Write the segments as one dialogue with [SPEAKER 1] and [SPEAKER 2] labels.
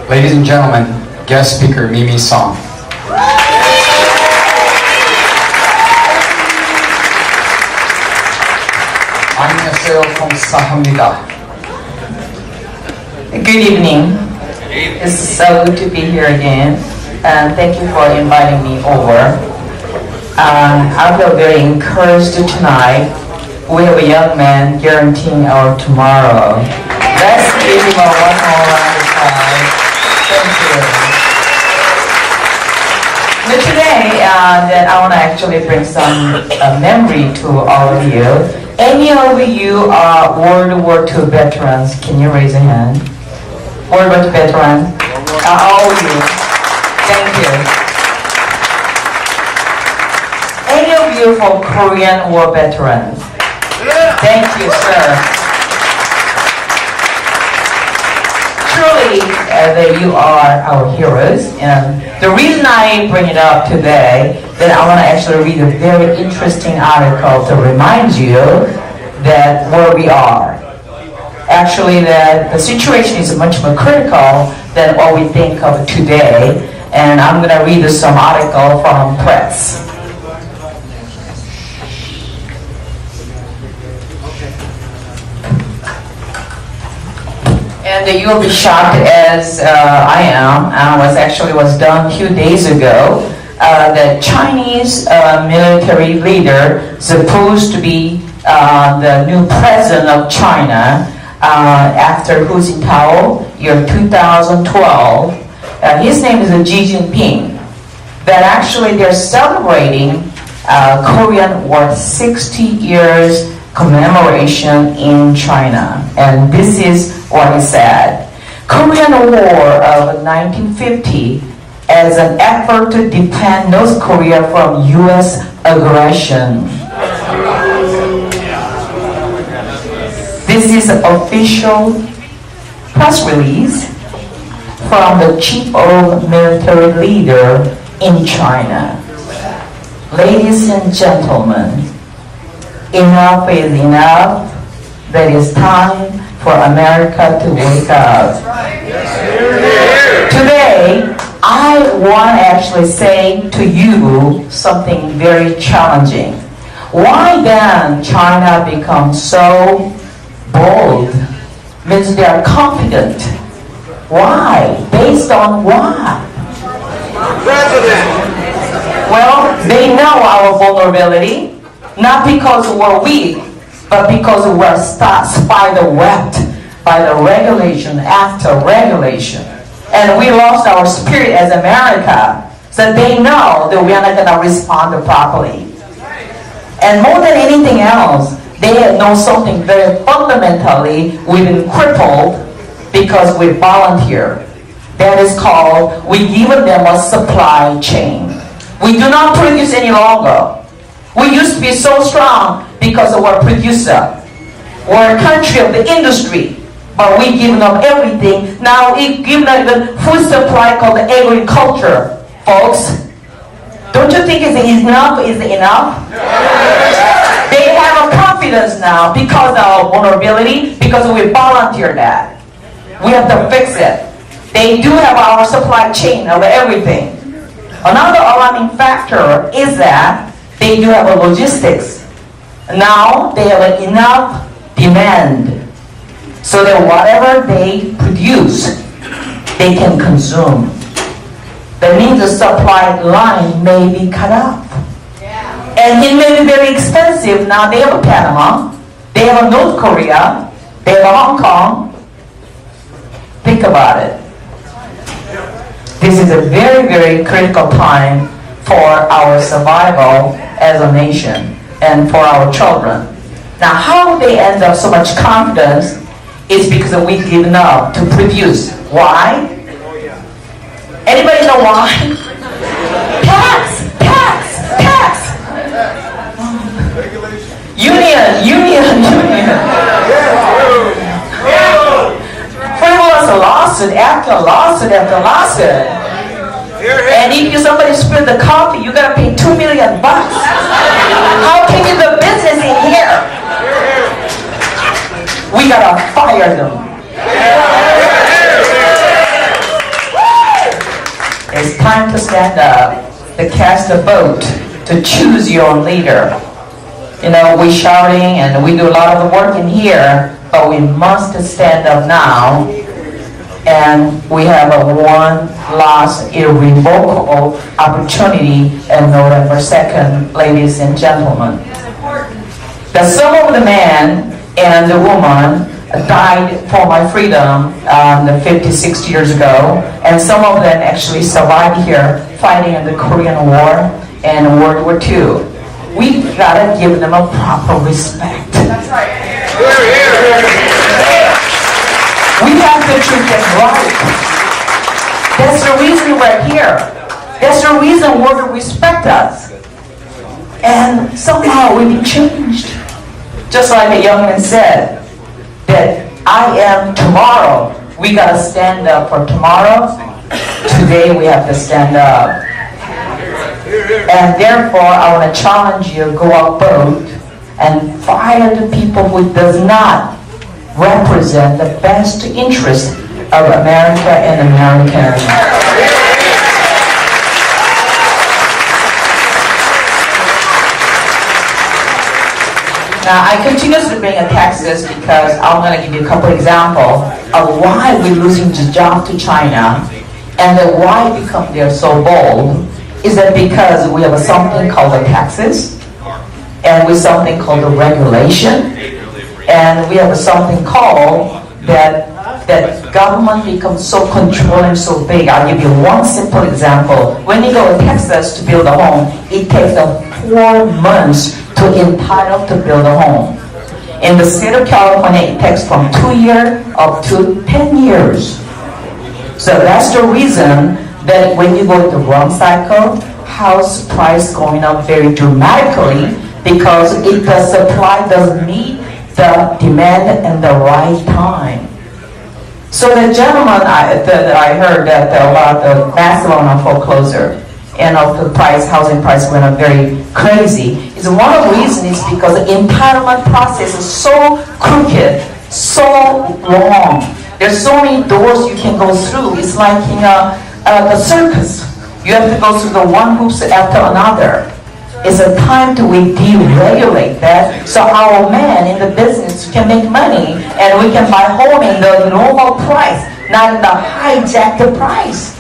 [SPEAKER 1] Ladies and gentlemen, guest speaker Mimi Song. 안녕하세요, 감사합니다.
[SPEAKER 2] Good evening. It's so good to be here again. And thank you for inviting me over. I feel very encouraged tonight. We have a young man guaranteeing our tomorrow. Let's give him a one more round of applause. Thank you. But today, that I want to actually bring some memory to all of you. Any of you are World War II veterans? Can you raise a hand? World War II veterans? All of you. Thank you. Any of you from Korean War veterans? Thank you, sir. Truly, that you are our heroes. And the reason I bring it up today, that I want to actually read a very interesting article to remind you that where we are. Actually, that the situation is much more critical than what we think of today. And I'm going to read some article from press. And you will be shocked as I am. Was done a few days ago. The Chinese military leader supposed to be the new president of China after Hu Jintao, year 2012. His name is Xi Jinping. That actually they're celebrating Korean War 60 years commemoration in China. And this is what he said. Korean War of 1950 as an effort to defend North Korea from U.S. aggression. This is an official press release from the chief of military leader in China. Ladies and gentlemen, enough is enough. That is time for America to wake up. Today, I want to actually say to you something very challenging. Why then China becomes so bold? Means they are confident. Why? Based on what? Well, they know our vulnerability, not because we're weak, but because we're spider-webbed by the regulation after regulation. And we lost our spirit as America, so they know that we are not going to respond properly. And more than anything else, they know something very fundamentally. We've been crippled because we volunteer. That is called, we give them a supply chain. We do not produce any longer. We used to be so strong because we're a producer. We're a country of the industry. But we given up everything. Now we given up the food supply called agriculture, folks. Don't you think enough is enough? They have a confidence now because of our vulnerability, because we volunteer that. We have to fix it. They do have our supply chain of everything. Another alarming factor is that they do have a logistics. Now they have enough demand. So that whatever they produce, they can consume. That means the supply line may be cut off. And it may be very expensive. Now they have a Panama, they have a North Korea, they have a Hong Kong. Think about it. This is a very, very critical time for our survival as a nation and for our children. Now how they end up so much confidence is because we've given up to produce. Why? Anybody know why? Tax! Union. Frivolous lawsuit after lawsuit. And if somebody spilled the coffee, you gotta pay $2 million. How can you do business in here? We gotta fire them. time to stand up, to cast a vote, to choose your own leader. You know, we're shouting and we do a lot of the work in here, but we must stand up now. And we have a one last irrevocable opportunity on November 2nd, ladies and gentlemen. That some of the men and the woman died for my freedom 50, 60 years ago, and some of them actually survived here fighting in the Korean War and World War II. We gotta give them a proper respect. That's right. We have to treat them right. That's the reason we're here. That's the reason world respect us. And somehow we've been changed. Just like the young man said, that I am tomorrow. We gotta stand up for tomorrow. Today we have to stand up. And therefore I want to challenge you, go out vote and fire the people who does not represent the best interest of America and Americans. Now, I continuously bring a Texas because I'm going to give you a couple examples of why we're losing the job to China and then why they're so bold. Is that because we have something called a taxes and we have something called a regulation and we have something called that government becomes so controlling, so big. I'll give you one simple example. When you go to Texas to build a home, it takes them 4 months to entitle to build a home. In the state of California, it takes from 2 years up to 10 years. So that's the reason that when you go to the wrong cycle, house price going up very dramatically because if the supply doesn't meet the demand in the right time. So the gentleman I heard that about the massive amount of foreclosure and of the housing price went up very crazy. Is one of the reasons is because the entitlement process is so crooked, so long. There's so many doors you can go through. It's like in the circus. You have to go through the one hoops after another. It's a time to we deregulate that so our men in the business can make money and we can buy home in the normal price, not in the hijacked price.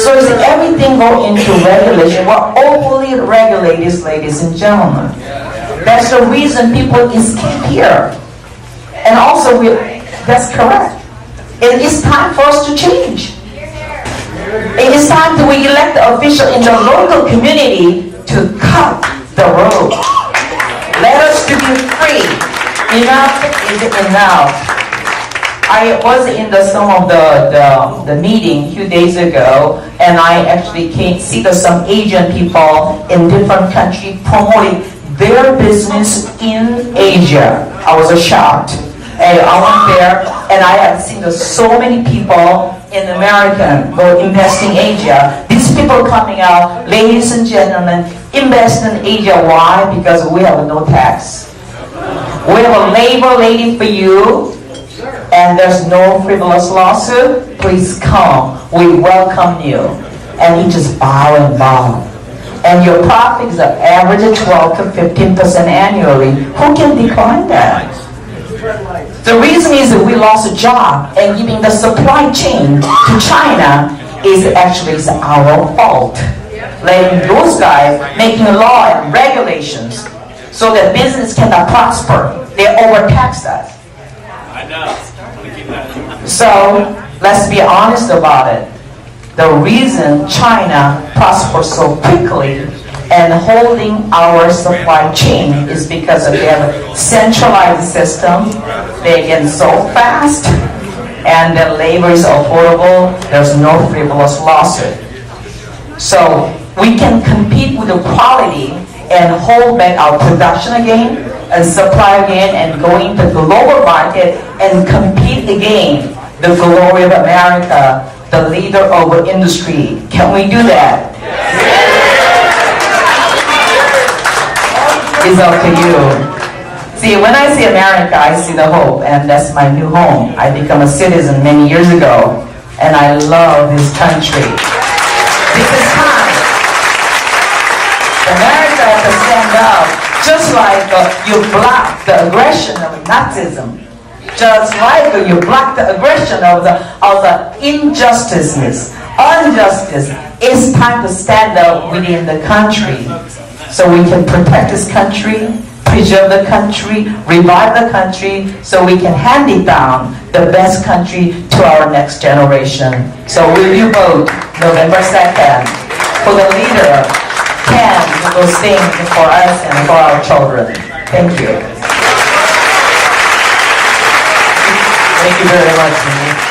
[SPEAKER 2] So is everything go into regulation? We're overly regulated, ladies and gentlemen. That's the reason people escape here. And also, that's correct. It is time for us to change. It is time that we elect the official in the local community to cut the road. Let us to be free. Enough is enough. I was in some of the meeting a few days ago, and I actually see some Asian people in different countries promoting their business in Asia. I was shocked. And I went there, and I have seen so many people in America go invest in Asia. These people coming out, ladies and gentlemen, invest in Asia. Why? Because we have no tax. We have a labor lady for you, and there's no frivolous lawsuit. Please come. We welcome you. And you just bow and bow. And your profits are average 12 to 15% annually. Who can decline that? The reason is that we lost a job, and giving the supply chain to China is actually our fault. Letting those guys making law and regulations so that business cannot prosper. They overtaxed us.
[SPEAKER 3] I know.
[SPEAKER 2] So let's be honest about it. The reason China prospers so quickly and holding our supply chain is because they have a centralized system. They get so fast, and the labor is affordable. There's no frivolous lawsuit. So we can compete with the quality and hold back our production again and supply again and go into the global market and compete again. The glory of America, the leader of our industry. Can we do that? It's up to you. See, when I see America, I see the hope, and that's my new home. I became a citizen many years ago, and I love this country. America has to stand up, just like you block the aggression of Nazism. Just like you block the aggression of the injustice. It's time to stand up within the country so we can protect this country, preserve the country, revive the country, so we can hand it down, the best country, to our next generation. So will you vote November 2nd for the leader, Ken, who will sing for us and for our children? Thank you.
[SPEAKER 3] Thank you very much, Mimi.